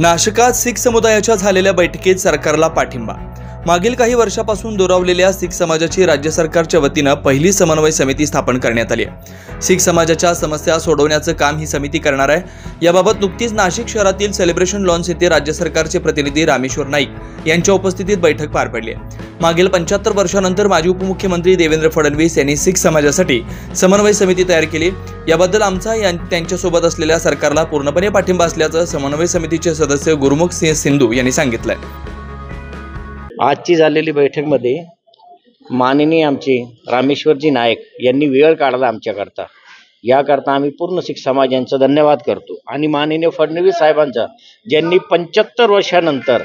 नाशिकात शीख समुदायाच्या झालेल्या बैठकीत सरकारला पाठिंबा। मागील काही वर्षापासून दुरावलेल्या शीख समाजाची राज्य सरकारच्या वतीनं पहिली समन्वय समिती स्थापन करण्यात आली आहे। शीख समाजाच्या समस्या सोडवण्याचं काम ही समिती करणार आहे। याबाबत नुकतीच नाशिक शहरातील सेलिब्रेशन लॉन्स येथे राज्य सरकारचे प्रतिनिधी रामेश्वर नाईक यांच्या उपस्थितीत बैठक पार पडली आहे। मागील 75 वर्षांनंतर माजी उपमुख्यमंत्री देवेंद्र फडणवीस यांनी शीख समाजासाठी समन्वय समिती तयार केली। याबद्दल आमचा त्यांच्यासोबत असलेल्या सरकारला पूर्णपणे पाठिंबा असल्याचं समन्वय समितीचे सदस्य गुरमुख सिंह सिंधू यांनी सांगितलंय। आजची झालेली बैठकमध्ये माननीय आमचे रामेश्वरजी नाईक यांनी वेळ काढला आमच्याकरता। याकरता आम्ही पूर्ण शीख समाज यांचा धन्यवाद करतो आणि माननीय फडणवीस साहेबांचा ज्यांनी 75 वर्षानंतर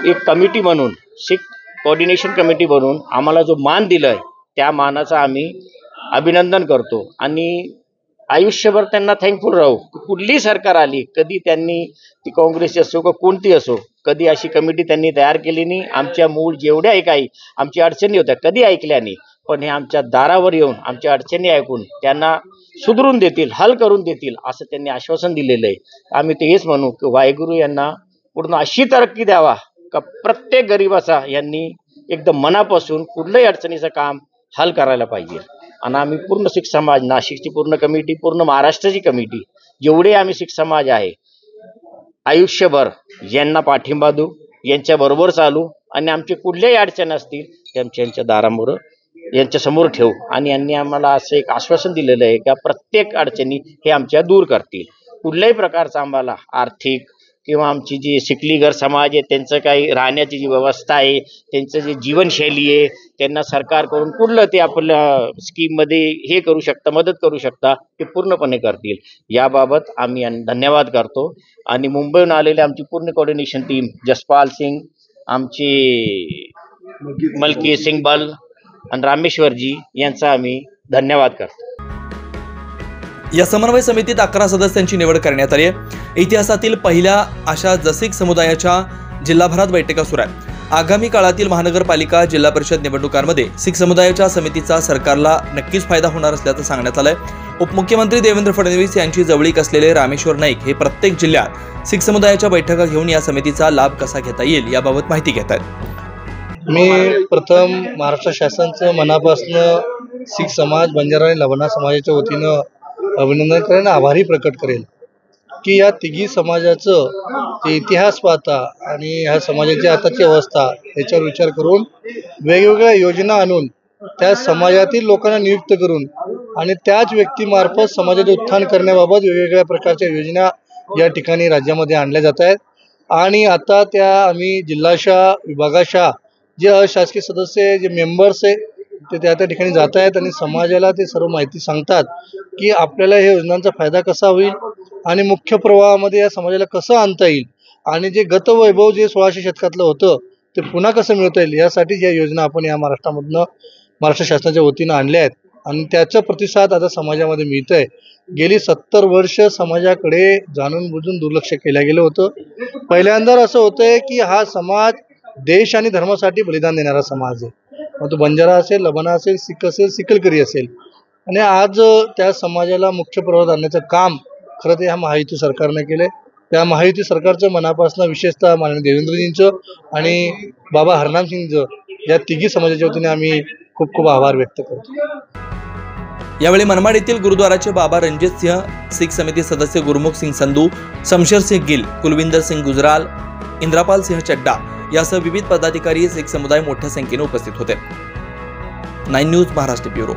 एक कमिटी म्हणून शीख कोऑर्डिनेशन कमिटी बनवून आम्हाला जो मान दिलाय त्या मानाचा आम्ही अभिनंदन करतो आणि आयुष्यभर त्यांना थँकफुल राहू। कुठली सरकार आली कधी त्यांनी ती काँग्रेसची असो का कोणती असो कधी अशी कमिटी त्यांनी तयार केली नाही। आमच्या मूळ जेवढ्या काही आमच्या अडचणी होत्या कधी ऐकल्या नाही, पण हे आमच्या दारावर येऊन आमच्या अडचणी ऐकून त्यांना सुधरून देतील, हल करून देतील असं त्यांनी आश्वासन दिलेलं आहे। आम्ही ते हेच म्हणू की वाहेगुरु यांना पूर्ण अशी तरक्की द्यावा का प्रत्येक गरीबाचा यांनी एकदम मनापासून कुठल्याही अडचणीचं काम हल करायला पाहिजे। आणि आम्ही पूर्ण शीख समाज, नाशिकची पूर्ण कमिटी, पूर्ण महाराष्ट्राची कमिटी, जेवढे आम्ही शीख समाज आहे आयुष्यभर यांना पाठिंबा देऊ, यांच्याबरोबर चालू आणि आमचे कुठल्याही अडचणी असतील त्यांच्या दारामोर यांच्या समोर ठेवू आणि यांनी आम्हाला असं एक आश्वासन दिलेलं आहे की प्रत्येक अडचणी हे आमच्या दूर करतील। कुठल्याही प्रकारचा आम्हाला आर्थिक किंवा आमची जी शिकलीगर समाज आहे त्यांचं काही राहण्याची जी व्यवस्था आहे, त्यांचं जे जीवनशैली आहे, त्यांना सरकारकडून कुठलं ते आपल्या स्कीममध्ये हे करू शकता, मदत करू शकता, ते पूर्णपणे करतील। याबाबत आम्ही धन्यवाद करतो आणि मुंबईहून आलेले आमची पूर्ण कोऑर्डिनेशन टीम जसपाल सिंग, आमचे मलकी सिंगबल आणि रामेश्वरजी यांचा आम्ही धन्यवाद करतो। या समन्वय समितीत 11 सदस्यांची निवड करण्यात आली आहे। इतिहासातील पहिल्या अशा शीख समुदायाच्या जिल्हाभरात बैठका सुरू आहेत। आगामी काळातील महानगरपालिका, जिल्हा परिषद निवडणुकांमध्ये शीख समुदायाच्या समितीचा सरकारला नक्कीच फायदा होणार असल्याचं सांगण्यात आलंय। उपमुख्यमंत्री देवेंद्र फडणवीस यांची जवळीक असलेले रामेश्वर नाईक हे प्रत्येक जिल्ह्यात शीख समुदायाच्या बैठका घेऊन या समितीचा लाभ कसा घेता येईल याबाबत माहिती घेत आहेत। मी प्रथम महाराष्ट्र शासनाचं मनापासून शीख समाज, बंजारा आणि लबाना समाजाच्या वतीनं अभिनंदन करेन, आभारी प्रकट करेल की या तिघी समाजाचं ते इतिहास पाहता आणि ह्या समाजाची आताची अवस्था याच्यावर विचार करून वेगवेगळ्या योजना आणून त्या समाजातील लोकांना नियुक्त करून आणि त्याच व्यक्तीमार्फत समाजाचे उत्थान करण्याबाबत वेगवेगळ्या प्रकारच्या योजना या ठिकाणी राज्यामध्ये आणल्या जात आहेत। आणि आता त्या आम्ही जिल्हाशाह, विभागाशाह जे अशासकीय सदस्य, जे मेंबर्स आहे ते त्या ठिकाणी जात आहेत आणि समाजाला ते सर्व माहिती सांगतात की आपल्याला हे योजनांचा फायदा कसा होईल आणि मुख्य प्रवाहामध्ये या समाजाला कसं आणता येईल आणि जे गतवैभव जे 1600 शतकातलं होतं ते पुन्हा कसं मिळता येईल यासाठी ज्या योजना आपण या महाराष्ट्र शासनाच्या वतीनं आणल्या आहेत आणि त्याचा प्रतिसाद आता समाजामध्ये मिळत आहे। गेली 70 वर्ष समाजाकडे जाणून बुजून दुर्लक्ष केलं गेलं होतं। पहिल्यांदा असं होतंय की हा समाज देश आणि धर्मासाठी बलिदान देणारा समाज आहे, मग तो बंजारा असेल, लबाना असेल, शीख असेल, सिकलकरी असेल। आणि आज त्या समाजाला मुख्य प्रवाहात आणण्याचं काम खरं तर ह्या महायुती सरकारने केले। त्या महायुती सरकारचं मनापासून विशेषतः माननीय देवेंद्रजींचं आणि बाबा हरनाम सिंगचं या तिघी समाजाच्या वतीने आम्ही खूप खूप आभार व्यक्त करतो। यावेळी मनमाड येथील गुरुद्वाराचे बाबा रणजित सिंह, शीख समिती सदस्य गुरमुख सिंह संधू, शमशेर सिंह गिल, कुलविंदर सिंह गुजराल, इंद्रपाल सिंह चड्डा यासह विविध पदाधिकारी शीख समुदाय मोठ्या संख्येने उपस्थित होते। 9 न्यूज महाराष्ट्र ब्युरो।